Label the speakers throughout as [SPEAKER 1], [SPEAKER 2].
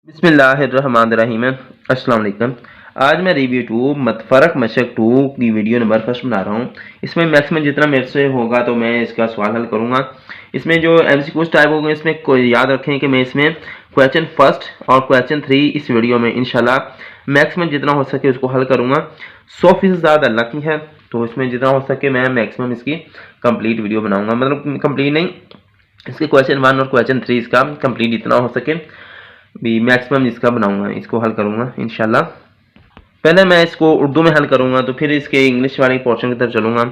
[SPEAKER 1] बिस्मिल्लाहिर्रहमानिर्रहीम। अस्सलाम वालेकुम। आज मैं रिव्यू टू मतफरक मशक 2 की वीडियो नंबर फर्स्ट बना रहा हूँ। इसमें मैक्सिमम जितना मेरे से होगा तो मैं इसका सवाल हल करूँगा। इसमें जो एमसीक्यूज टाइप होंगे इसमें कोई याद रखें कि मैं इसमें क्वेश्चन फर्स्ट और क्वेश्चन 3 इस वीडियो में इंशाल्लाह मैक्सिमम जितना हो सके उसको हल करूँगा। 100% ज़्यादा अल्लाह की है, तो इसमें जितना हो सके मैं मैक्सिमम इसकी कंप्लीट वीडियो बनाऊँगा। मतलब कंप्लीट नहीं, इसके क्वेश्चन 1 और क्वेश्चन 3 इसका कंप्लीट जितना हो सके भी मैक्सिमम इसका बनाऊंगा, इसको हल करूंगा इंशाल्लाह। पहले मैं इसको उर्दू में हल करूंगा, तो फिर इसके इंग्लिश वाले पोर्शन की तरफ चलूंगा।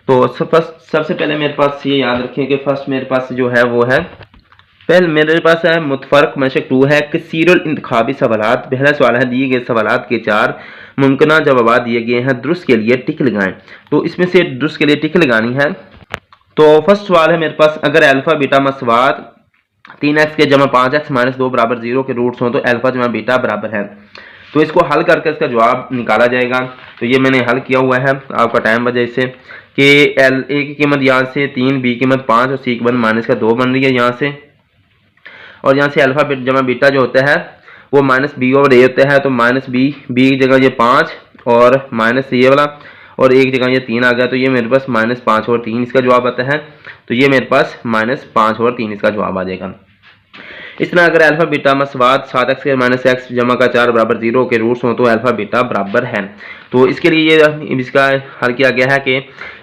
[SPEAKER 1] तो सबसे पहले मेरे पास ये याद रखें कि फर्स्ट मेरे पास जो है वो है, पहले मेरे पास है मुतफरक मशक 2 है कसीरुल इंतखाबी सवालात। पहला सवाल है दिए गए सवालात के 4 मुमकिन जवाब दिए गए हैं, दुरुस्त के लिए टिक लगाएं। तो इसमें से दुरुस्त के लिए टिक लगानी है। तो फर्स्ट सवाल है मेरे पास, अगर अल्फा बीटा मसवाद 3x के जमा 5x माइनस 2 बराबर 0 के रूट्स हों तो अल्फा जमा बीटा बराबर है। तो इसको हल करके इसका जवाब निकाला जाएगा। तो ये मैंने हल किया हुआ है आपका टाइम वजह से कि एल ए की कीमत यहाँ से 3, बी की कीमत 5 और सी की कीमत माइनस का 2 बन रही है यहाँ से। और यहाँ से अल्फा जमा बीटा जो होता है वो माइनस बी ओवर ए होता है। तो माइनस बी की जगह ये 5 और माइनस ये वाला और एक जगह ये 3 आ गया। तो ये मेरे पास माइनस 5 और 3 इसका जवाब आता है। तो ये मेरे पास माइनस 5 और 3 इसका जवाब आ जाएगा। इस तरह अगर अल्फा बीटा मसवाद 7x के माइनस एक्स जमा का 4 बराबर 0 के रूट्स हों तो अल्फा बीटा बराबर है। तो इसके लिए ये इसका हल किया गया है कि ए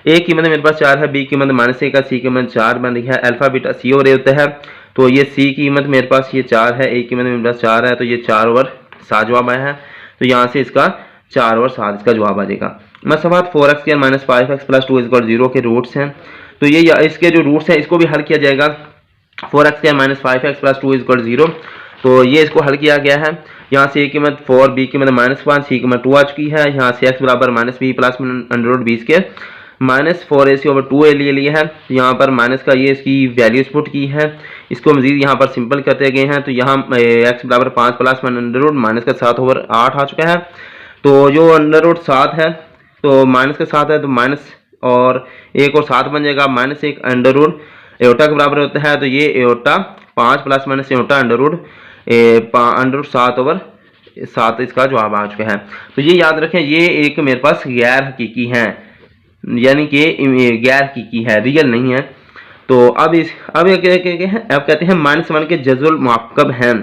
[SPEAKER 1] की कीमत मेरे पास 4 है, बी की कीमत माइनस 1 का, सी की कीमत 4 बन रही है। अल्फा बीटा सी ओवर ए होता है, तो ये सी की कीमत मेरे पास ये 4 है, ए की कीमत मेरे पास 4 है, तो ये 4 ओवर 7 जवाब आया है। तो यहाँ से इसका 4 ओवर 7 इसका जवाब आ जाएगा। मसवाद 4x के माइनस 5x प्लस 2 इक्वल 0 के रूट्स हैं। तो ये इसके जो रूट्स हैं इसको भी हल किया जाएगा। 4x के माइनस 5x प्लस 2 इक्वल 0, तो ये इसको हल किया गया है। यहाँ से ए की कीमत 4, बी की कीमत माइनस 5, सी की कीमत 2 आ चुकी है। यहाँ से x बराबर minus B plus under root 20 के माइनस 4ac ओवर 2a लिए लिया है। यहाँ पर माइनस का ये इसकी वैल्यूज पुट की है, इसको मजीद यहाँ पर सिंपल करते गए हैं। तो यहाँ x बराबर 5 प्लस अंडर रूट माइनस का 7 ओवर 8 आ चुका है। तो जो अंडर रूट 7 है तो माइनस का 7 है, तो माइनस और 1 और 7 बन जाएगा। माइनस 1 अंडर रूट एओटा के बराबर होता है, तो ये iota 5 plus minus iota under root 7 over 7 इसका जवाब आ चुका है। तो ये याद रखें ये एक मेरे पास गैर हकीकी है, यानी कि गैर हकीकी है, रियल नहीं है। तो अब कहते हैं -1 के जजुल मुअक्कब हैं।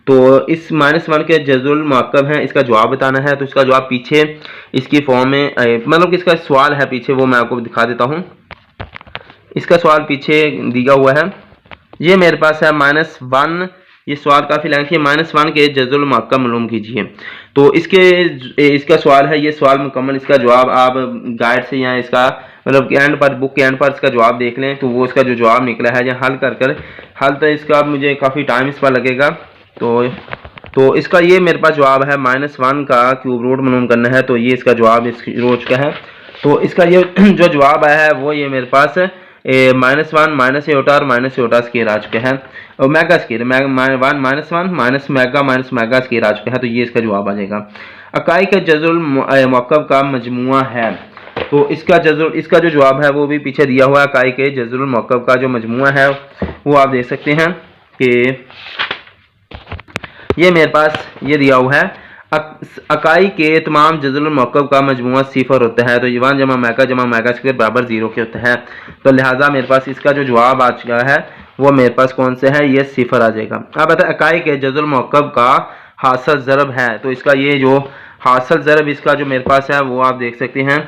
[SPEAKER 1] तो इस -1 के जजुल मुअक्कब हैं, इसका जवाब बताना है। तो इसका जवाब पीछे इसकी फॉर्म में मतलब कि इसका सवाल है पीछे, वो मैं आपको दिखा देता हूँ। इसका सवाल पीछे दिया हुआ है, ये मेरे पास है -1। ये सवाल काफ़ी लेंथी है। -1 के जजुल मुअक्कब मालूम कीजिए। तो इसका सवाल है, ये सवाल मुकम्मल, इसका जवाब आप गाइड से या इसका मतलब एंड पर बुक के एंड पर इसका जवाब देख लें। तो वो इसका जो जवाब निकला है या हल तो इसका मुझे काफ़ी टाइम इस पर लगेगा। तो इसका ये मेरे पास जवाब है -1 का क्यूब रूट मालूम करना है। तो ये इसका जवाब हो चुका है। तो इसका ये जो जवाब आया है वो ये मेरे पास -1 माइनस एओटा और माइनस एओटा स्केयर आ चुका है, और omega square -1 minus omega square आ चुका है। तो ये इसका जवाब आ जाएगा। अकाई का जजुल मुअक्कब का मजमुआ है। तो इसका जो जवाब है वो भी पीछे दिया हुआ है। अकाई के जजुल मुअक्कब का जो मजमुआ है वो आप देख सकते हैं कि ये मेरे पास ये दिया हुआ है। अकाई के तमाम जजुल मुअक्कब का मजमुआ 0 होता है। तो 1 जमा मेगा स्क्वायर बराबर 0 के होता है। तो लिहाजा मेरे पास इसका जो जवाब आ चुका है वो मेरे पास कौन से है, ये 0 आ जाएगा। अब बता अकाई के जजुल मुअक्कब का हासिल ज़रब है। तो इसका ये जो हासिल ज़रब इसका जो मेरे पास है वो आप देख सकते हैं।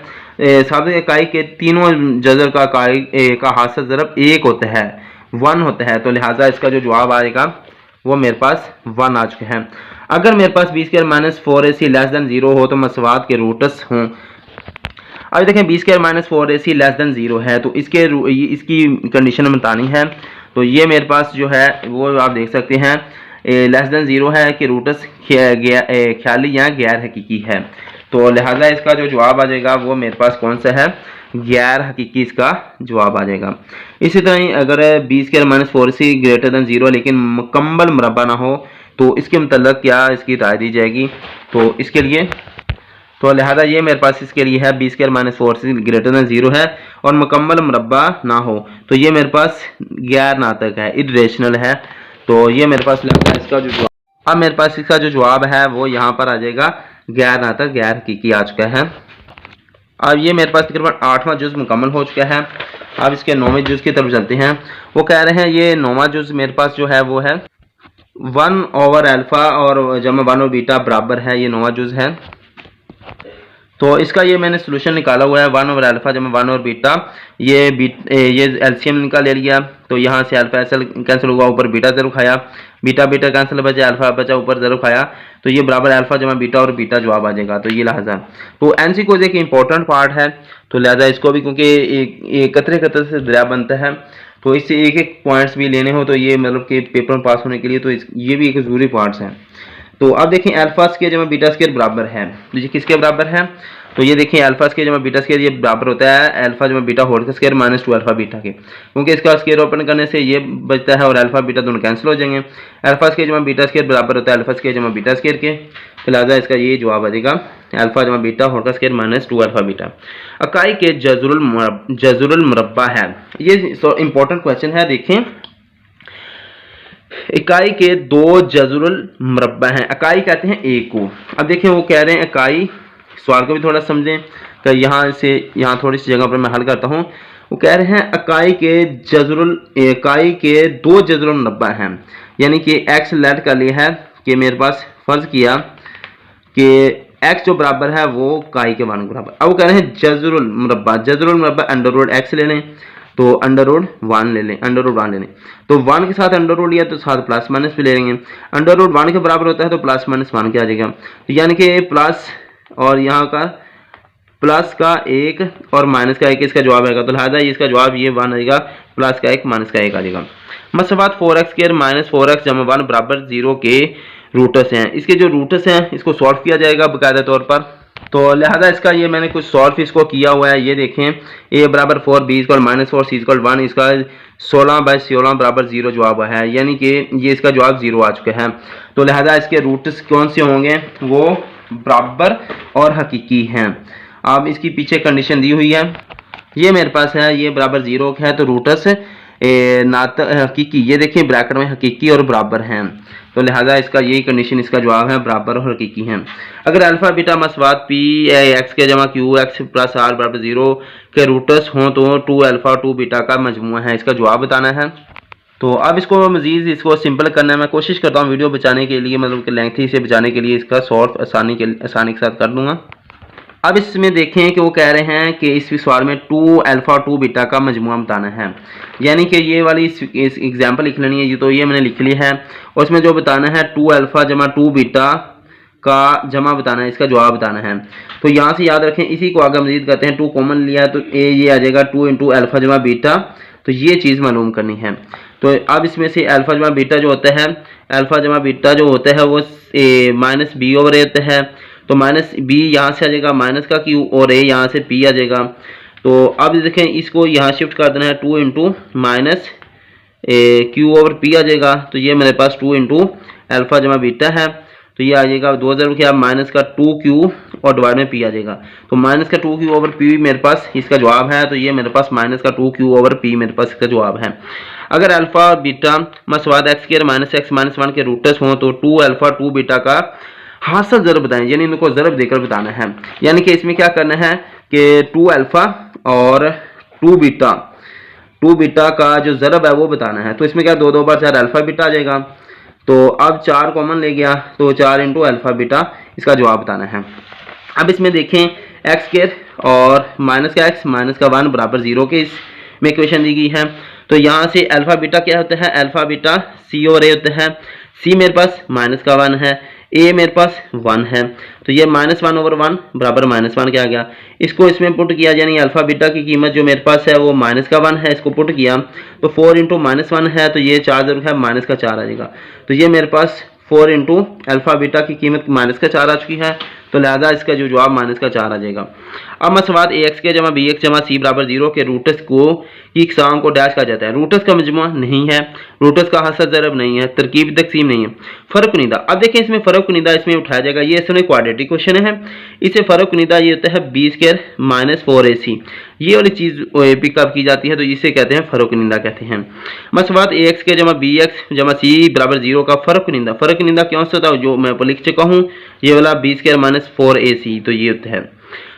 [SPEAKER 1] साबिक़ अकाई के तीनों जजर का अकाई का हासिल ज़रब 1 होता है, 1 होता है। तो लिहाजा इसका जो जवाब आएगा वो मेरे पास 1 आ चुके हैं। अगर मेरे पास b² minus 4ac less than 0 हो तो मसवाद के रूट्स हों। अब देखें b² minus 4ac less than 0 है, तो इसकी कंडीशन बतानी है। तो ये मेरे पास जो है वो आप देख सकते हैं लेस दैन 0 है कि रूट्स ख्याली या गैर हकीकी है। तो लिहाजा इसका जो जवाब आ जाएगा वो मेरे पास कौन सा है, गैर हकीकी इसका जवाब आ जाएगा। इसी तरह अगर b² minus 4ac greater than 0 लेकिन मुकम्मल मुरब्बा ना हो तो इसके मतलब क्या इसकी राय दी जाएगी। तो इसके लिए तो लिहाजा ये मेरे पास इसके लिए है b² minus 4ac greater than 0 है और मुकम्मल मुरब्बा ना हो। तो ये मेरे पास गैर नातक है, इरेशनल है। तो ये मेरे पास लगता है इसका जो अब मेरे पास इसका जो जवाब है वो यहाँ पर आ जाएगा गैर नातक गैर हकीकी आ चुका है। अब ये मेरे पास तकरीबन 8वां जुज़ मुकम्मल हो चुका है। अब इसके 9वें जुज़ की तरफ चलते हैं। वो कह रहे हैं ये 9वां जुज़ मेरे पास जो है वो है 1/अल्फ़ा और जमा 1/बीटा बराबर है, ये 9वां जुज़ है। तो इसका ये मैंने सोल्यूशन निकाला हुआ है 1/अल्फ़ा जमा 1/बीटा, ये एलसीएम निकाल ले लिया। तो यहाँ से अल्फ़ा एसल कैंसिल हुआ, ऊपर बीटा ज़रूर खाया, बीटा बीटा कैंसिल बचा, अल्फ़ा बचा, ऊपर ज़रूर खाया। तो ये बराबर अल्फ़ा जमा बीटा और बीटा जवाब आ जाएगा। तो ये लिहाजा तो एमसीक्यू एक इंपॉर्टेंट पार्ट है, तो लिहाजा इसको भी क्योंकि एक कतरे कतरे से दरिया बनता है, तो इससे एक एक पॉइंट्स भी लेने हो तो ये मतलब कि पेपर में पास होने के लिए तो ये भी एक ज़रूरी पार्ट्स हैं। तो अब देखें अल्फा स्क्वायर जमा बीटा स्क्वायर बराबर है, तो ये किसके बराबर है? तो ये देखिए अल्फा स्क्वायर जमा बीटा स्क्वायर ये बराबर होता है अल्फा जमा beta whole square minus 2 alpha beta के, क्योंकि इसका स्क्वायर ओपन करने से ये बचता है और अल्फा बीटा दोनों कैंसिल हो जाएंगे। अल्फा स्क्वायर जमा बीटा स्क्वायर बराबर होता है अल्फा स्क्वायर जमा बीटा स्क्वायर के, तो लिहाजा इसका ये जवाब आ जाएगा अल्फा जमा beta whole square minus 2 alpha beta. इकाई के जज़रुल मुरब्बा है, ये इंपॉर्टेंट क्वेश्चन है। देखें इकाई के 2 जज़रुल मुरब्बा हैं, इकाई कहते हैं ए को। अब देखें वो कह रहे हैं इकाई, सवाल को भी थोड़ा समझें, तो यहाँ से यहाँ थोड़ी सी जगह पर मैं हल करता हूँ। वो कह रहे हैं इकाई के 2 जज़रुल मुरब्बा हैं, यानी कि एक्स लेट कर लिया है कि मेरे पास फर्ज किया कि एक्स जो बराबर है वो इकाई के 1 के बराबर। अब वो कह रहे हैं जज़रुल मुरब्बा अंडर रूट एक्स ले लें, तो अंडर रूट 1 ले लें, अंडर रूट 1 ले लें। तो 1 के साथ अंडर रूट लिया तो साथ प्लस माइनस भी ले लेंगे, अंडर रूट 1 के बराबर होता है तो प्लस माइनस 1 के आ जाएगा। तो यानी कि प्लस और यहाँ का प्लस का 1 और माइनस का 1 इसका जवाब आएगा, तो लिहाजा इसका जवाब ये 1 आएगा, प्लस का 1 माइनस का 1 आ जाएगा। मसवात 4x स्क्वायर माइनस 4x जमा 1 बराबर 0 के रूटस हैं। इसके जो रूटस हैं इसको सॉल्व किया जाएगा बाकायदा तौर पर, तो लिहाजा इसका ये मैंने कुछ सॉल्व इसको किया हुआ है। ये देखें a बराबर 4 b equal minus 4 c equal 1, इसका 16/16 बराबर 0 जवाब है, यानी कि ये इसका जवाब 0 आ चुका है। तो लिहाजा इसके रूट्स कौन से होंगे? वो बराबर और हकीकी हैं। अब इसकी पीछे कंडीशन दी हुई है, ये मेरे पास है, ये बराबर 0 है तो रूटस हकीकी, ये देखिए ब्रैकेट में हकीकी और बराबर हैं, तो लिहाजा इसका यही कंडीशन, इसका जवाब है बराबर और हकीकी हैं। अगर अल्फा बीटा मसवात पी एक्स के जमा क्यू एक्स प्लस आर बराबर 0 के रूटस हों तो 2 अल्फा 2 बीटा का मजमूआ है, इसका जवाब बताना है। तो अब इसको मजीद इसको सिंपल करना है, मैं कोशिश करता हूँ वीडियो बचाने के लिए, मतलब कि लेंथी से बचाने के लिए इसका सॉल्व आसानी के साथ कर दूंगा। अब इसमें देखें कि वो कह रहे हैं कि इस सवाल में 2 अल्फा 2 बीटा का मजमूआ बताना है, यानी कि ये वाली इस एग्जाम्पल लिख लेनी है, ये तो ये मैंने लिख लिया है, और इसमें जो बताना है 2 अल्फा जमा 2 बीटा का जमा बताना है, इसका जवाब बताना है। तो यहाँ से याद रखें, इसी को आगे मजीद करते हैं, 2 कॉमन लिया तो ये आ जाएगा 2 इंटू अल्फा जमा बीटा, तो ये चीज़ मालूम करनी है। तो अब इसमें से अल्फा जमा बीटा जो होता है, अल्फा जमा बीटा जो होता है वो माइनस बी ओवर ए होता है, तो माइनस बी यहाँ से आ जाएगा माइनस का क्यू और ए यहाँ से पी आ जाएगा। तो अब देखें इसको यहाँ शिफ्ट कर देना है, 2 into minus q over p आ जाएगा, तो ये मेरे पास 2 इंटू अल्फा जमा बीटा है, तो ये आ जाएगा 2000 क्या माइनस का 2q और डिवाइड में पी आ जाएगा, तो माइनस का 2q ओवर पी मेरे पास इसका जवाब है, तो ये मेरे पास माइनस का 2q ओवर पी मेरे पास इसका जवाब है। अगर अल्फा बीटा मसवाद x square minus x minus 1 के रूटस हों तो 2 अल्फा 2 बीटा का हासिल ज़रब बताएं, यानी इनको ज़रब देकर बताना है। यानी कि इसमें क्या करना है कि 2 अल्फा और 2 बीटा का जो ज़रब है वो बताना है। तो इसमें क्या 2 2 बार 4 अल्फा बीटा आ जाएगा, तो अब 4 कॉमन ले गया तो 4 इंटू अल्फा बीटा इसका जवाब बताना है। अब इसमें देखें एक्स स्क्वायर और माइनस का एक्स माइनस का 1 बराबर 0 के इसमें इक्वेशन दी गई है। तो यहाँ से अल्फा बीटा क्या होता है, अल्फा बीटा सी और ए होता है, सी मेरे पास माइनस का 1 है, ए मेरे पास 1 है, तो ये -1 ओवर 1 बराबर -1 क्या आ गया। इसको इसमें पुट किया, यानी अल्फा बीटा की कीमत जो मेरे पास है वो माइनस का 1 है, इसको पुट किया तो 4 इंटू -1 है, तो ये 4 जरूर है माइनस का 4 आ जाएगा। तो ये मेरे पास 4 इंटू अल्फा बीटा की कीमत माइनस का 4 आ चुकी है, तो लिहाजा इसका जो जवाब -4 आ जाएगा। अब मसवाद ax जमा bx जमा c बराबर 0 के रूटस को की इकसाम को डैश कहा जाता है। रूटस का मजमुआ नहीं है, रूटस का हसद ज़रब नहीं है, तरकीब तकसीम नहीं है, फ़र्क कुनीदा। अब देखें इसमें फ़र्क कुनीदा इसमें उठाया जाएगा। ये इसमें क्वाड्रेटिक क्वेश्चन है, इसे फ़र्क कुनीदा ये होता है b² - 4ac। ये वाली चीज़ पिकअप की जाती है तो इसे कहते हैं फ़र्क कुनीदा कहते हैं। मसवाद ax जमा bx जमा c बराबर 0 का फ़र्क कुनीदा क्यों से होता है जो मैं ऊपर लिख चुका हूँ, ये वाला b² - 4ac। तो ये होता है।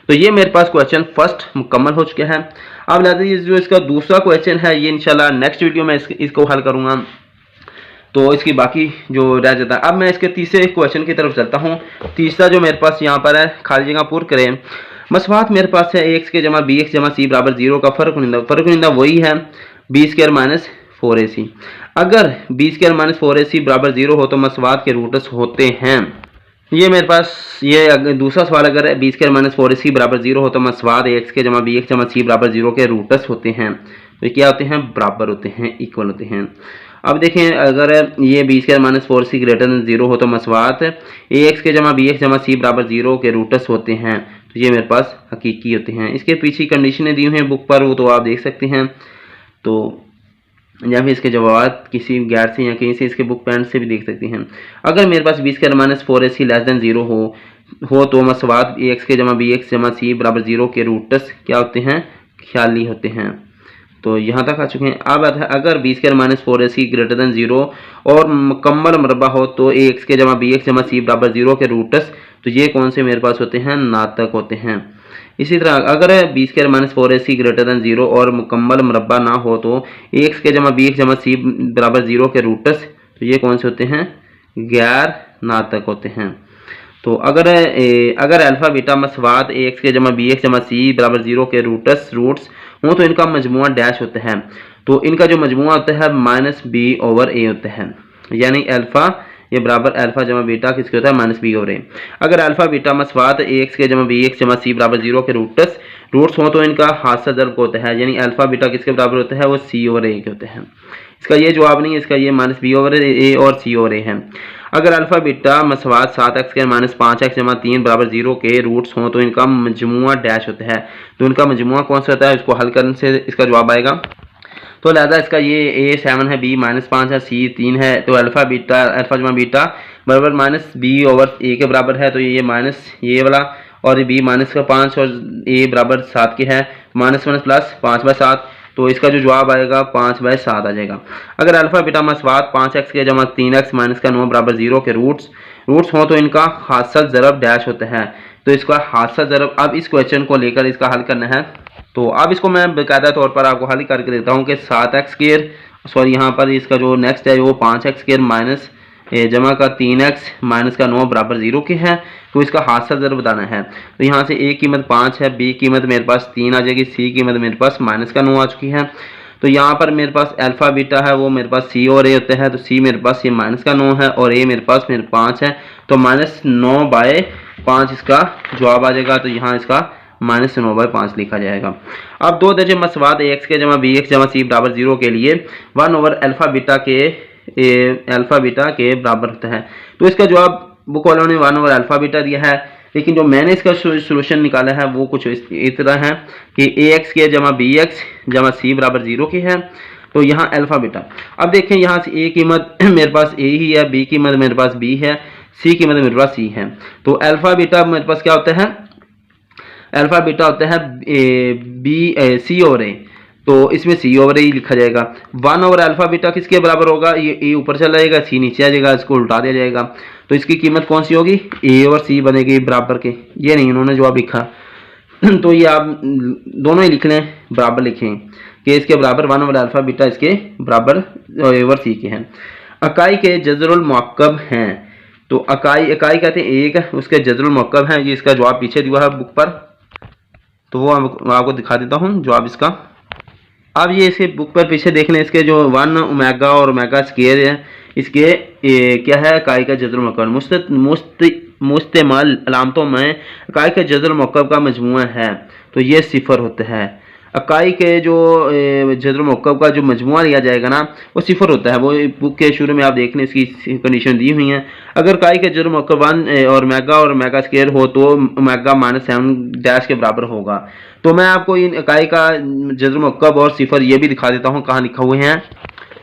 [SPEAKER 1] तो ये मेरे पास क्वेश्चन फर्स्ट मुकम्मल हो चुका है। अब लाते हैं जो इसका दूसरा क्वेश्चन है, ये इंशाल्लाह नेक्स्ट वीडियो में इसको हल करूँगा। तो इसकी बाकी जो रह जाता है, अब मैं इसके तीसरे क्वेश्चन की तरफ चलता हूँ। तीसरा जो मेरे पास यहाँ पर है, खाली जगह पूर्ण करें। मसवात मेरे पास है ax जमा bx जमा c बराबर 0 का फ़र्क कुनीदा वही है b² - 4ac। अगर b² - 4ac बराबर 0 हो तो मसवात के रूटस होते हैं। ये मेरे पास ये दूसरा सवाल, अगर b² - 4ac बराबर 0 हो तो मसवाद ax जमा bx जमा c बराबर 0 के रूटस होते हैं। तो क्या होते हैं? बराबर होते हैं, इक्वल होते हैं। अब देखें अगर ये b² - 4ac ग्रेटर दैन 0 हो तो मसवात ax जमा bx जमा c बराबर 0 के रूटस होते हैं। तो ये मेरे पास हकीकी होते हैं। इसके पीछे कंडीशनें दी हुई हैं बुक पर, वो तो आप देख सकते हैं। तो या फिर इसके जवाब किसी गैर से या कहीं से इसके बुक पैंट से भी देख सकते हैं। अगर मेरे पास b² - 4ac लेस दैन 0 हो तो मसवाद ax जमा bx जमा c बराबर 0 के रूटस क्या होते हैं? ख्याली होते हैं। तो यहाँ तक आ चुके हैं। अब अगर b² - 4ac ग्रेटर दैन 0 और मुकम्मल मरबा हो तो ax जमा bx जमा c बराबर 0 के रूटस, तो ये कौन से मेरे पास होते हैं? नातक होते हैं। इसी तरह अगर b² - 4ac ग्रेटर दैन 0 और मुकम्मल मरबा ना हो तो ax जमा bx जमा c बराबर 0 के रूटस, तो ये कौन से होते हैं? गैर नातक होते हैं। तो अगर अल्फ़ा बीटा मसवात ax जमा bx जमा c बराबर 0 के रूट्स हों तो इनका मजमुआ डैश होता है। तो इनका जो मजमुआ होता है -b/a होता है। यानी अल्फ़ा ये बराबर अल्फ़ा जमा बीटा किसके होता है? -b/a। अगर अल्फ़ा बीटा मसवात ax जमा bx जमा c बराबर 0 के रूट्स हों तो इनका हादसा ज़र्ब होता है। यानी अल्फ़ा बीटा किसके बराबर होता है? वो c/a के होते हैं। इसका ये जवाब नहीं है, इसका ये -b/a और c/a है। अगर अल्फ़ा बीटा मसवात 7x² - 5x जमा 3 बराबर 0 के रूट्स हों तो इनका मजमुआ डैश होता है। तो इनका मजमुआ कौन सा होता है? इसको हल करने से इसका जवाब आएगा। तो लिहाजा इसका ये a 7 है, b -5 है, c 3 है। तो अल्फ़ा जमा बीटा बराबर -b/a के बराबर है। तो ये माइनस ये वाला और b -5 और a बराबर 7 के है, -1 प्लस 5/7। तो इसका जो जवाब आएगा 5/7 आ जाएगा। अगर अल्फ़ा बीटा मसवात 5x जमा 3x -9 बराबर 0 के रूट्स हों तो इनका हासिल ज़रब डैश होता है। तो इसका हासिल ज़रब, अब इस क्वेश्चन को लेकर इसका हल करना है। तो अब इसको मैं बाकायदा तौर पर आपको हल करके देता हूँ कि 7x² सॉरी यहाँ पर इसका जो नेक्स्ट है वो 5x² माइनस जमा का 3x माइनस का 9 बराबर 0 के है। तो इसका हादसा ज़रूर बताना है। तो यहाँ से a कीमत 5 है, b कीमत मेरे पास 3 आ जाएगी, c कीमत मेरे पास -9 आ चुकी है। तो यहाँ पर मेरे पास अल्फ़ा बीटा है वो मेरे पास c और a होता है। तो c मेरे पास ये -9 है और a मेरे पास 5 है। तो -9/5 इसका जवाब आ जाएगा। तो यहाँ इसका -9/5 लिखा जाएगा। अब 2 दर्जे मसवाद ax जमा bx जमा c बराबर 0 के लिए 1/अल्फ़ा बीटा के बराबर होता है। तो इसका जवाब बुक वालों ने 1/अल्फ़ा बीटा दिया है, लेकिन जो मैंने इसका सोल्यूशन निकाला है वो कुछ इस तरह है कि ax जमा bx जमा c बराबर 0 की है। तो यहाँ अल्फ़ा बीटा, अब देखें यहाँ से a कीमत मेरे पास a ही है, b कीमत मेरे पास b है, c कीमत मेरे पास c है। तो अल्फ़ा बीटा मेरे पास क्या होता है? अल्फ़ा बीटा होता है c और a। तो इसमें c ओवर a लिखा जाएगा। 1/अल्फ़ा बीटा किसके बराबर होगा? ये a ऊपर चला जाएगा, c नीचे आ जाएगा, इसको उल्टा दिया जाएगा। तो इसकी कीमत कौन सी होगी? a और c बनेगी बराबर के। ये नहीं इन्होंने जवाब लिखा तो ये आप दोनों ही लिख लें, बराबर लिखें कि इसके बराबर 1/अल्फ़ा बीटा इसके बराबर ओवर c के हैं। इकाई के जज़रुल मुअक्कब हैं। तो इकाई कहते हैं एक है, उसके जज़रुल मुअक्कब हैं। ये इसका जवाब पीछे दिया है बुक पर, तो वो आपको दिखा देता हूँ जवाब इसका। अब ये इसके बुक पर पीछे देख लें, इसके जो 1 ओमेगा और ओमेगा स्क्वायर है, इसके क्या है? इकाई का जज़रुल मुअक्कब मुस्तमाल अलामतों में इकाई का जज़रुल मुअक्कब का मजमूआ है। तो ये 0 होता है। इकाई के जो जदर मरकब का जो मजमुआ लिया जाएगा ना वो सिफर होता है। वो बुक के शुरू में आप देख लें इसकी कंडीशन दी हुई है। अगर इकाई के जदर मरकब 1 और मेगा स्क्वायर हो तो मेगा -7 के बराबर होगा। तो मैं आपको इन इकाई का जदर मरकब और सिफर ये भी दिखा देता हूँ कहाँ लिखा हुए हैं।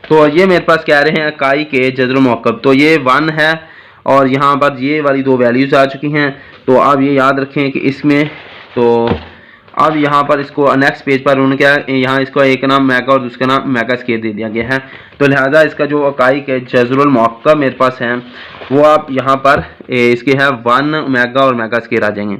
[SPEAKER 1] तो ये मेरे पास कह रहे हैं इकाई के जदर मरकब, तो ये 1 है और यहाँ पर ये वाली 2 वैल्यूज़ आ चुकी हैं। तो आप ये याद रखें कि इसमें तो अब यहाँ पर इसको नेक्स्ट पेज पर उन्होंने क्या यहाँ इसको एक नाम मेगा और दूसरा नाम मेगा स्क्वायर दे दिया गया है। तो लिहाजा इसका जो इकाई के जज़रुल मरकब मेरे पास है वो आप यहाँ पर इसके है 1 मेगा और मेगा स्क्वायर आ जाएंगे।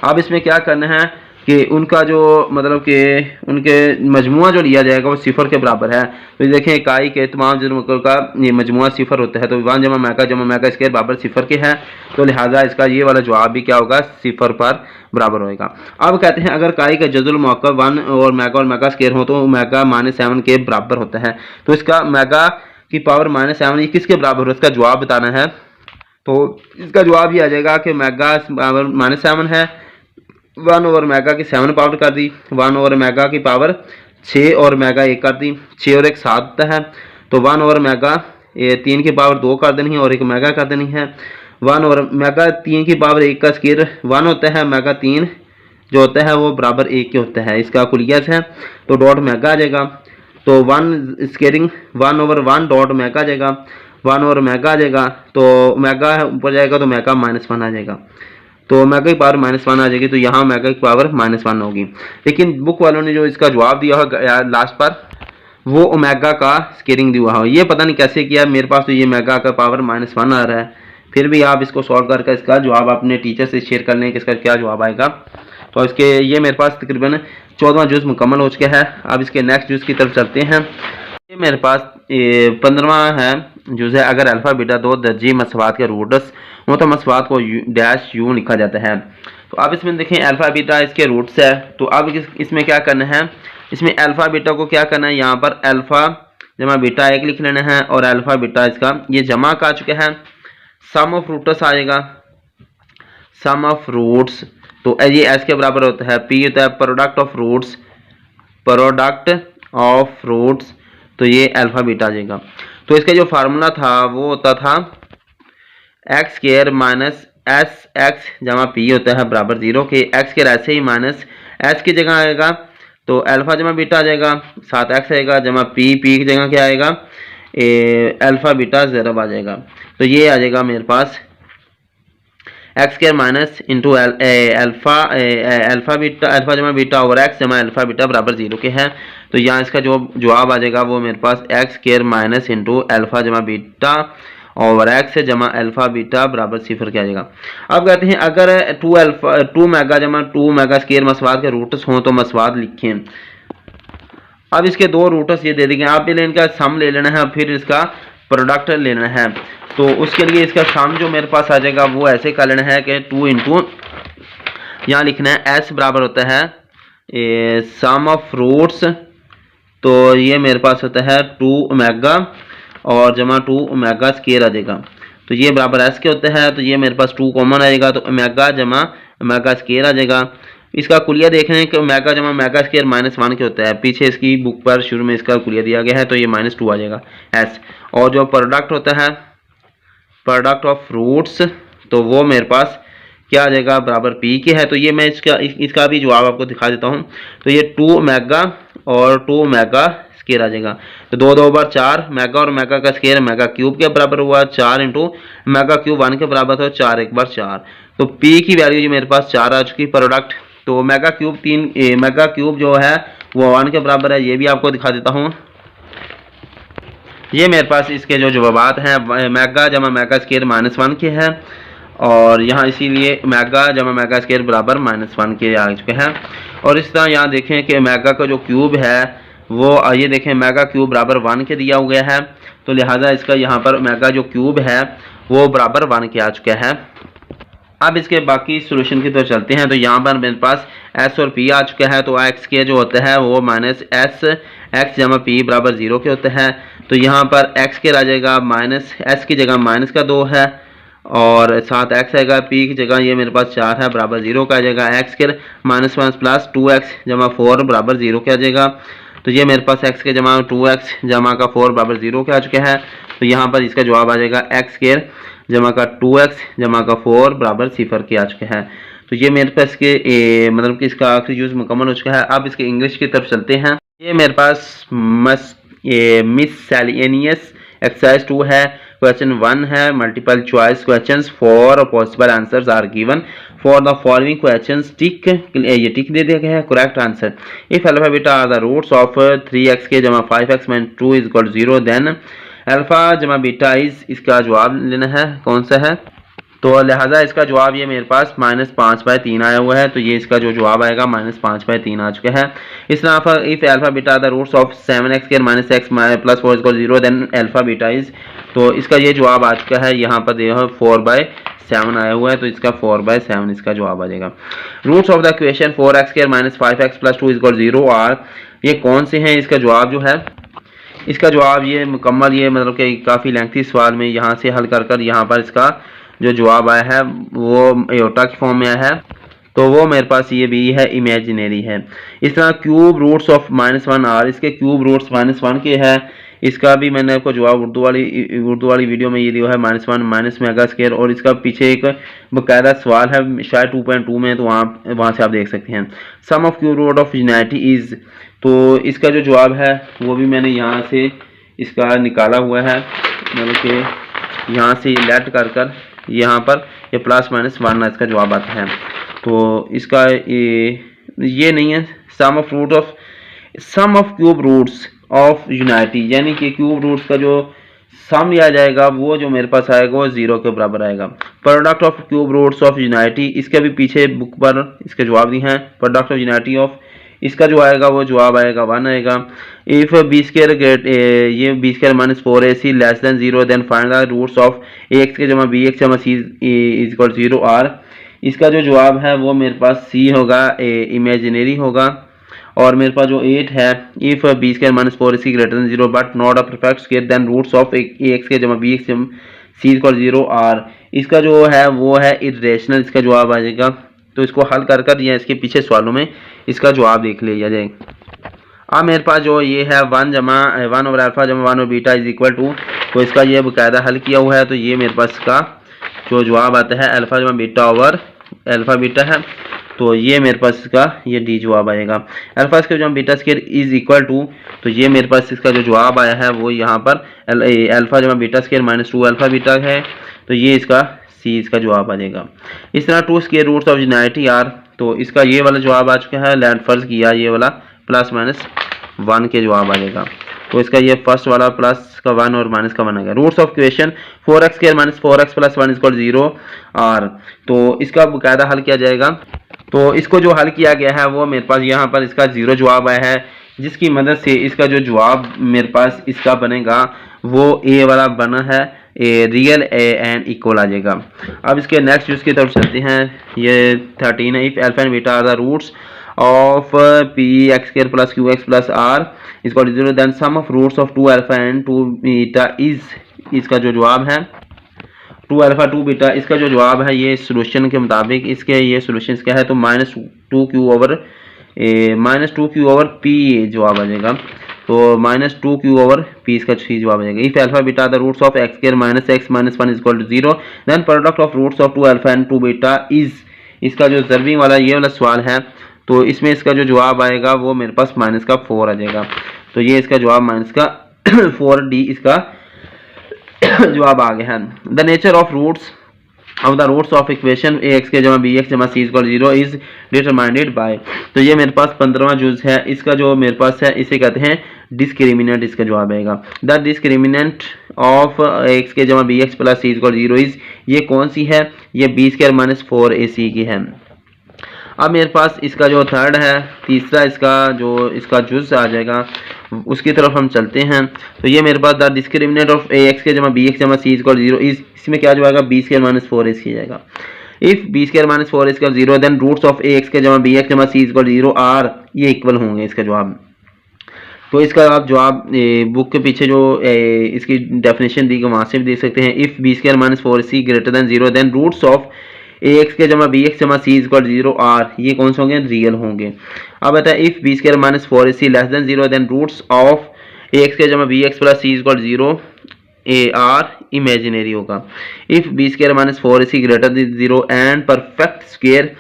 [SPEAKER 1] अब इसमें क्या करना है कि उनका जो मतलब कि उनके मजमुआ जो लिया जाएगा वो सिफर के बराबर है। तो देखें इकाई के तमाम जदर मरकब का ये मजमुआ सिफर होता है। तो 1 जमा मेगा स्क्वायर बराबर सिफर के है। तो लिहाजा इसका ये वाला जवाब भी क्या होगा, सिफर पर बराबर होएगा। अब कहते हैं अगर इकाई का जदुल मरकब 1 और मेगा स्क्वायर हो तो मेगा -7 के बराबर होता है। तो इसका मेगा की पावर -7 ये किसके बराबर हो, इसका जवाब बताना है। तो इसका जवाब ये आ जाएगा कि मेगा पावर -7 है, 1 ओवर मेगा की 7 पावर कर दी, 1 ओवर मेगा की पावर 6 और मेगा 1 कर दी, 6 और 1 7 होता है। तो 1 ओवर मेगा 3 की पावर 2 कर देनी है और 1 मेगा कर देनी है। 1 ओवर मेगा 3 की पावर 1 का स्क्वायर 1 होता है, मेगा 3 जो होता है वो बराबर 1 के होता है, इसका कुलियत है। तो डॉट मेगा आ जाएगा। तो 1 स्क्वेयरिंग 1 ओवर 1 डॉट मेगा आ जाएगा, 1 ओवर मेगा आ जाएगा। तो मेगा ऊपर जाएगा तो मेगा -1 आ जाएगा। तो मेगा की पावर -1 आ जाएगी। तो यहाँ मेगा की पावर -1 होगी। लेकिन बुक वालों ने जो इसका जवाब दिया है लास्ट पर वो ओमेगा का स्क्वेयरिंग दिया हो, ये पता नहीं कैसे किया। मेरे पास तो ये मेगा का पावर -1 आ रहा है। फिर भी आप इसको सॉल्व करके इसका जवाब अपने टीचर से शेयर कर लें कि इसका क्या जवाब आएगा। तो इसके ये मेरे पास तकरीबन 14वां जुज़ मुकम्मल हो चुका है। अब इसके नेक्स्ट जुज़ की तरफ चलते हैं। ये मेरे पास 15वां है जुज़ है। अगर अल्फ़ा बीटा 2 दर्जी मसवात के रूट्स हो तो मसवात को डैश यू लिखा जाता है। तो अब इसमें देखें अल्फ़ा बीटा इसके रूट्स है। तो अब इसमें क्या करना है, इसमें अल्फ़ा बीटा को क्या करना है, यहाँ पर अल्फ़ा जमा बीटा 1 लिख लेना है और अल्फ़ा बीटा इसका ये जमा का आ चुका है। सम ऑफ रूट्स आएगा, सम ऑफ रूट्स तो ये एस के बराबर होता है। पी होता है product of roots, product of roots. तो ये अल्फ़ा बीटा आ जाएगा। तो इसका जो फार्मूला था वो होता था x square minus S x जमा पी होता है बराबर 0 के। एक्स स्क्वायर ऐसे ही माइनस एस की जगह आएगा तो अल्फ़ा जमा बीटा आ जाएगा, साथ एक्स आएगा जमा पी, पी की जगह क्या आएगा अल्फ़ा बीटा 0 आ जाएगा। तो ये आ जाएगा मेरे पास x square minus into alpha beta, alpha जमा बीटा ओवर एक्स जमा अल्फ़ा बीटा बराबर 0 के है। तो यहाँ इसका जो जवाब आ जाएगा वो मेरे पास x square minus into alpha जमा बीटा ओवर एक्स जमा अल्फ़ा बीटा बराबर 0 के आ जाएगा। अब कहते हैं अगर 2 मेगा जमा 2 मेगा स्क्वायर मसवाद के रूट्स हों तो मसवाद लिखें। अब इसके 2 रूट्स ये दे देंगे, आप पहले इनका सम ले लेना है फिर इसका प्रोडक्ट लेना है। तो उसके लिए इसका सम जो मेरे पास आ जाएगा वो ऐसे कर लेना है कि 2 इंटू यहाँ लिखना है एस बराबर होता है सम ऑफ रूट्स। तो ये मेरे पास होता है 2 ओमेगा और जमा 2 ओमेगा स्क्वायर आ जाएगा। तो ये बराबर एस के होता है। तो ये मेरे पास 2 कॉमन आएगा तो ओमेगा जमा ओमेगा स्क्वायर आ जाएगा। इसका कुलिया देख रहे हैं कि ओमेगा जमा ओमेगा स्क्वायर -1 के होता है। पीछे इसकी बुक पर शुरू में इसका कुलिया दिया गया है तो ये -2 आ जाएगा एस। और जो प्रोडक्ट होता है प्रोडक्ट ऑफ रूट्स तो वो मेरे पास क्या आ जाएगा बराबर पी के है। तो ये मैं इसका भी जवाब आपको दिखा देता हूँ। तो ये 2 ओमेगा और 2 ओमेगा स्क्वायर आ जाएगा। तो 2 2 बार 4 मेगा और मेगा का स्क्वायर मेगा क्यूब के बराबर हुआ 4 इंटू मेगा क्यूब 1 के बराबर था 4 1 बार 4। तो पी की वैल्यू जो मेरे पास 4 आ चुकी प्रोडक्ट। तो मेगा क्यूब 3 मेगा क्यूब जो है वो 1 के बराबर है। ये भी आपको दिखा देता हूँ। ये मेरे पास इसके जो जवाबात हैं मेगा जमा मेगा स्क्वायर -1 के है और यहाँ इसीलिए मेगा जमा मेगा स्क्वायर बराबर -1 के आ चुके हैं। और इस तरह यहाँ देखें कि मेगा का जो क्यूब है वो ये देखें मेगा क्यूब बराबर 1 के दिया हुआ है। तो लिहाजा इसका यहाँ पर मेगा जो क्यूब है वो बराबर 1 के आ चुका है। अब इसके बाकी सोल्यूशन की तरफ चलते हैं। तो यहाँ पर मेरे पास एस और पी आ चुका है। तो एक्स के जो होता है वो माइनस एस एक्स जमा पी बराबर 0 के होते हैं। तो यहाँ पर एक्स के आ जाएगा माइनस एस की जगह -2 है और साथ एक्स आएगा, पी की जगह ये मेरे पास 4 है बराबर 0 का आ जाएगा, x square minus 1 plus 2x जमा 4 बराबर 0 के आ जाएगा। तो ये मेरे पास एक्स के जमा 2x जमा का 4 बराबर 0 के आ चुका है। तो यहाँ पर इसका जवाब आ जाएगा एक्स स्क्वायर जमा का 2x जमा का 4 बराबर 0 के आ चुका है। तो ये मेरे पास के मतलब कि इसका आखिरी यूज़ मुकम्मल हो चुका है। अब इसके इंग्लिश की तरफ चलते हैं। ये मेरे पास मिससेलेनियस एक्सरसाइज 2 है। क्वेश्चन 1 है multiple choice questions, 4 possible answers are given for the following questions. Tick, ये टिक दे दिया गया है correct answer. If alpha beta are the roots of 3x के जमा 5x minus 2 is equal 0 then alpha जमा बीटा इज, इसका जवाब लेना है कौन सा है। तो लिहाजा इसका जवाब ये मेरे पास -5/3 आया हुआ है। तो ये इसका जो जवाब आएगा -5/3 आ चुका है। इस तरह if alpha beta the roots of 7x square minus x plus 4 equal 0 then alpha beta is, तो इसका ये जवाब आ चुका है। यहाँ पर देखो 4/7 आया हुआ है, तो इसका 4/7 इसका जवाब आ जाएगा। Roots of the equation 4x square minus 5x plus 2 equal 0 are, ये कौन से हैं। इसका जवाब जो है, इसका जवाब ये मुकम्मल, ये मतलब कि काफ़ी लेंथी सवाल में यहाँ से हल कर कर यहाँ पर इसका जो जवाब आया है वो एयोटा की फॉर्म में आया है। तो वो मेरे पास ये भी है इमेजिनरी है। इस तरह क्यूब रूट्स ऑफ -1 आर, इसके क्यूब रूट्स -1 के है। इसका भी मैंने आपको जवाब उर्दू वाली वीडियो में ये दिया है -1 माइनस मेगा स्क्वायर, और इसका पीछे एक बकायदा सवाल है शायद 2.2 में, तो वहाँ से आप देख सकते हैं। Sum of cube root of unity is, तो इसका जो जवाब है वो भी मैंने यहाँ से इसका निकाला हुआ है, मतलब कि यहाँ से लेट कर यहाँ पर ये +-1 इसका जवाब आता है। तो इसका ये नहीं है। Sum of cube roots of unity, यानी कि क्यूब रूट्स का जो सम लिया जाएगा वो जो मेरे पास आएगा वो 0 के बराबर आएगा। Product of cube roots of unity, इसके भी पीछे बुक पर इसके जवाब दिए हैं। प्रोडक्ट ऑफ यूनाइटी ऑफ, इसका जो आएगा वो जवाब आएगा 1 आएगा। इफ बी स्क्वायर गेट ये B square minus 4ac less than 0 then find the roots of ax के जमा bx जमा c इज इक्वल 0 आर, इसका जो जवाब है वो मेरे पास c होगा, इमेजिनरी होगा। और मेरे पास जो 8 है, if B square minus 4ac greater than 0 but not a perfect square then roots of ax के जमा bx जमा c इक्वल 0 आर, इसका जो है वो है इरेशनल, इसका जवाब आ जाएगा। तो इसको हल कर या इसके पीछे सवालों में इसका जवाब देख लिया जाए। अब मेरे पास जो ये है 1 ओवर अल्फा जमा 1 over beta is equal to, तो इसका ये बाकायदा हल किया हुआ है। तो ये मेरे पास इसका जो जवाब आता है अल्फा जमा बीटा ओवर अल्फा बीटा है, तो ये मेरे पास इसका ये डी जवाब आएगा। अल्फा स्क्वायर जमा beta square is equal to, तो ये मेरे पास इसका जो जवाब आया है वो यहाँ पर अल्फा जमा beta square minus 2 alpha beta है, तो ये इसका सी इसका जवाब आ जाएगा। इस तरह 2 square roots of unity are, तो इसका ये वाला जवाब आ चुका है। लैंड फर्ज किया ये वाला +-1 के जवाब आ जाएगा। तो इसका ये फर्स्ट वाला प्लस का 1 और माइनस का 1 आ गया। Roots of question 4x square minus 4x plus 1 equal 0 are, तो इसका बाकायदा हल किया जाएगा। तो इसको जो हल किया गया है वो मेरे पास यहाँ पर इसका 0 जवाब आया है, जिसकी मदद से इसका जो जवाब मेरे पास इसका बनेगा वो ए वाला बना है, रियल एंड इक्वल आ जाएगा। अब इसके नेक्स्ट यूज की तरफ चलते हैं। ये 13 है। If alpha and beta are the roots of P X square plus Q X plus R is equal to 0 then sum of roots of 2 alpha and 2 beta is, इसका जो जवाब है 2 अल्फा 2 बीटा, इसका जो जवाब है ये सोल्यूशन के मुताबिक इसके ये सोल्यूशन क्या है, तो -2q ओवर पी जवाब आ जाएगा। तो -2q ओवर पी इसका सी जवाब आ जाएगा। If alpha beta the roots of X square minus x minus 1 is equal to 0 then product of roots of 2 alpha and 2 beta is, इसका जो जरबी वाला ये वाला सवाल है, तो इसमें इसका जो जवाब आएगा वो मेरे पास -4 आ जाएगा। तो ये इसका जवाब -4D इसका जवाब आ गया है। The nature of roots of the roots of equation ax के जमा bx जमा c equal 0 is determined by, तो ये मेरे पास 15वां जुज है। इसका जो मेरे पास है इसे कहते हैं डिस्क्रिमिनेंट, इसका जवाब आएगा। द डिस्क्रिमिनेंट ऑफ x के जमा bx plus c equal 0 is, ये कौन सी है, ये b स्क्वायर माइनस 4ac की है। अब मेरे पास इसका जो थर्ड है, तीसरा इसका जुज आ जाएगा, उसकी तरफ हम चलते हैं। तो ये मेरे पास द डिस्क्रिमिनेंट ऑफ ax के जमा bx जमा c इक्वल 0 इज, इसमें क्या जो आएगा b स्क्वायर माइनस 4ac जाएगा। If b square minus 4ac equal 0 then roots of ax के जमा bx जमा c इक्वल 0 आर, ये इक्वल होंगे, इसका जवाब। तो इसका आप जवाब बुक के पीछे जो इसकी डेफिनेशन दी गई वहाँ से भी देख सकते हैं। If B square minus 4ac greater than 0 then roots of A x के जमा बी एक्स जमा सी इक्वल 0 आर, ये कौन से होंगे, रियल होंगे। अब बता if B square minus 4ac less than 0 then roots of A x के जमा b x plus c equal 0 a are imaginary होगा। If B square minus 4ac greater than 0 and perfect square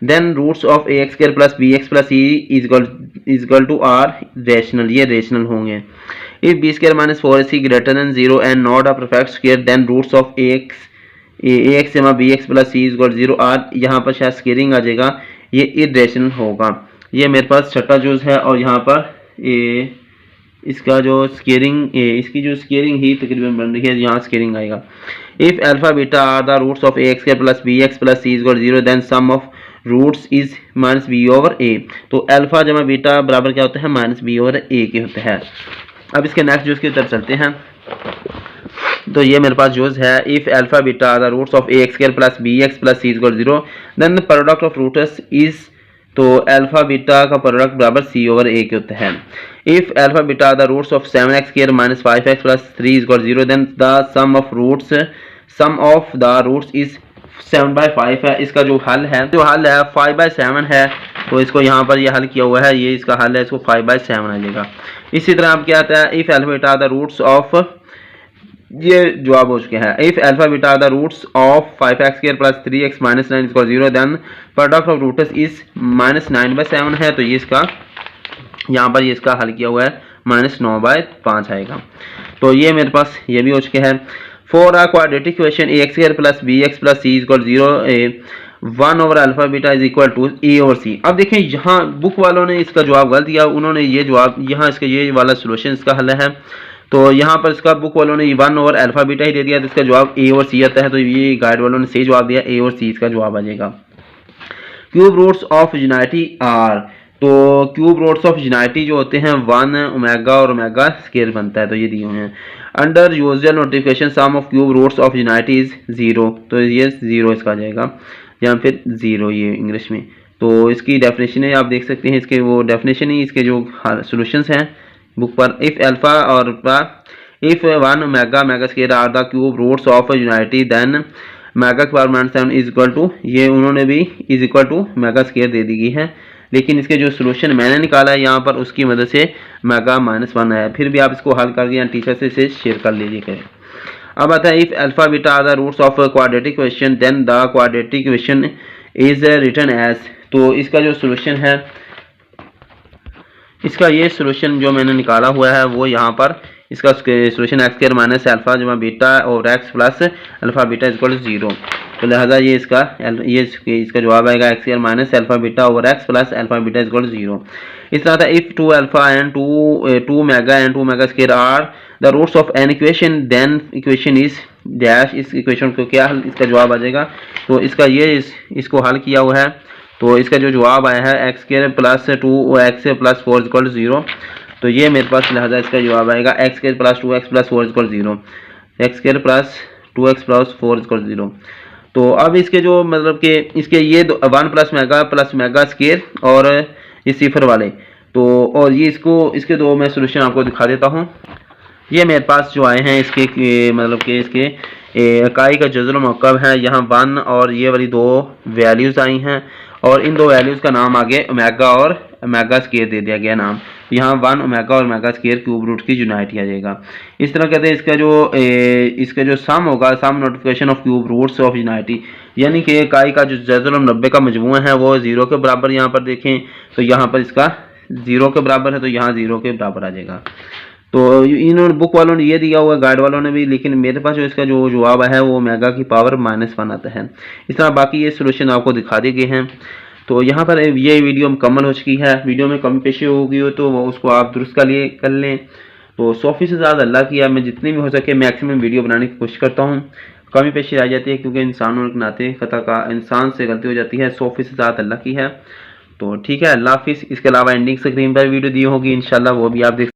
[SPEAKER 1] then roots of A x square plus B x plus C is equal to are rational, ये rational होंगे। If B square minus 4ac greater than 0 and not a perfect square then roots of A x जमा b x plus C is equal 0 are, यहाँ पर शायद squaring आ जाएगा, ये irrational होगा। ये मेरे पास छठा जूस है और यहाँ पर इसका जो स्केयरिंग इसकी जो स्केयरिंग ही तकरीबन बन रही है, यहाँ स्केयरिंग आएगा। If alpha beta are the roots of A x square plus B x plus C is equal 0 then sum of roots is minus b over a, तो अल्फा जमा बीटा बराबर क्या होता है, माइनस बी ओवर ए के होता है। अब इसके नेक्स्ट जूस की तरफ चलते हैं। तो ये मेरे पास जूस है if alpha beta are the roots of A x square plus B x plus C is equal 0 then the product of roots is, तो अल्फा बीटा का प्रोडक्ट बराबर सी ओवर ए के होता है। If alpha beta the roots of 7x square minus 5x plus 3 equal 0 then the sum of the roots is 7/5 है। इसका जो हल है 5/7 है, तो इसको यहाँ पर ये हल किया हुआ है, ये इसका हल है, इसको 5/7 आ जाएगा। इसी तरह आप क्या आता है if alpha beta the roots of, ये जवाब हो चुके हैं। If alpha beta the roots of 5x square plus 3x minus 9 equal 0 then product of roots is minus 9/7 है, तो ये इसका यहाँ पर ये इसका हल किया हुआ है, माइनस 9/5 आएगा। तो ये मेरे पास ये भी हो चुके हैं। For a quadratic equation a x square plus B x plus c equal 0 1 over alpha beta is equal to a over c. अब देखें यहाँ बुक वालों ने इसका जवाब गलत दिया, उन्होंने ये जवाब यहाँ इसका ये वाला सोल्यूशन इसका हल है, तो यहाँ पर इसका बुक वालों ने 1 ओवर अल्फा बीटा ही दे दिया, तो इसका जवाब ए ओवर सी आता है। तो ये गाइड वालों ने सही जवाब दिया, ए ओवर सी इसका जवाब आ जाएगा। Cube roots of unity are, तो क्यूब रूट्स ऑफ यूनाइटी जो होते हैं 1 ओमेगा और ओमेगा स्क्वायर बनता है, तो ये दिए हुए हैं। Under usual notification sum of cube roots of unity is 0, तो ये 0 इसका आ जाएगा, या फिर 0 ये इंग्लिश में। तो इसकी डेफिनेशन है, आप देख सकते हैं, इसके वो डेफिनेशन ही इसके जो सॉल्यूशंस हैं बुक पर। इफ अल्फा और if 1 omega omega square are the cube roots of unity then omega square minus 7 is equal to, ये उन्होंने भी is equal to omega square दे दी गई है, लेकिन इसके जो सोल्यूशन मैंने निकाला है यहाँ पर उसकी मदद से मेगा माइनस 1 आया। फिर भी आप इसको हल करके या टीचर से इसे शेयर कर लीजिए करें। अब आता है if alpha beta are the roots of quadratic equation then the quadratic equation is written as, तो इसका जो सोल्यूशन है, इसका ये सोल्यूशन जो मैंने निकाला हुआ है वो यहाँ पर इसका solution X square minus alpha जमा बीटा और X plus alpha beta equal to 0, तो लिहाजा ये इसका जवाब आएगा X square minus alpha beta over X plus alpha beta equal to 0। इस तरह था if 2 alpha and 2 omega and 2 omega square are the roots of an equation then equation is dash, इस इक्वेशन को क्या इसका जवाब आ जाएगा। तो इसका ये इसको हल किया हुआ है, तो इसका जो जवाब आया है x square plus 2x plus 4 equal 0, तो ये मेरे पास लिहाजा इसका जवाब आएगा X square plus 2x plus 4 equal 0, x square plus 2x plus 4 equal 0। तो अब इसके जो मतलब कि इसके ये 1 प्लस मेगा स्क्वायर और ये सिफर वाले, तो और ये इसके दो मैं सोल्यूशन आपको दिखा देता हूँ। ये मेरे पास जो आए हैं इसके मतलब कि इसके इकाई का जज़र मौक़ब है, यहाँ 1 और ये वाली 2 वैल्यूज़ आई हैं, और इन 2 वैल्यूज़ का नाम आगे ओमेगा और ओमेगा स्क्वायर दे दिया गया नाम, यहाँ 1 ओमेगा और ओमेगा स्क्वायर क्यूब रूट की यूनाइटी आ जाएगा। इस तरह कहते हैं इसका जो सम होगा, sum notification of cube roots of unity, यानी कि इकाई का जो जज़र 90 का मजमूआ है वो 0 के बराबर, यहाँ पर देखें तो यहाँ पर इसका 0 के बराबर है, तो यहाँ 0 के बराबर आ जाएगा। तो इन्होंने बुक वालों ने ये दिया हुआ है, गाइड वालों ने भी, लेकिन मेरे पास जो इसका जो जवाब है वो ओमेगा की पावर -1 आता है। इस तरह बाकी ये सोल्यूशन आपको दिखा दिए गए हैं। तो यहाँ पर ये वीडियो मुकम्मल हो चुकी है। वीडियो में कमी पेशी होगी हो तो उसको आप दुरुस्त कर लें। तो 100% से ज़्यादा अल्लाह की है, मैं जितनी भी हो सके मैक्सिमम वीडियो बनाने की कोशिश करता हूँ। कमी पेशी रह जाती है क्योंकि इंसान के नाते खता का इंसान से गलती हो जाती है। 100% से ज़्यादा अल्लाह की है। तो ठीक है, अल्लाह हाफिज़। इसके अलावा एंडिंग स्क्रीन पर वीडियो दी होगी इंशाल्लाह, वो भी आप देख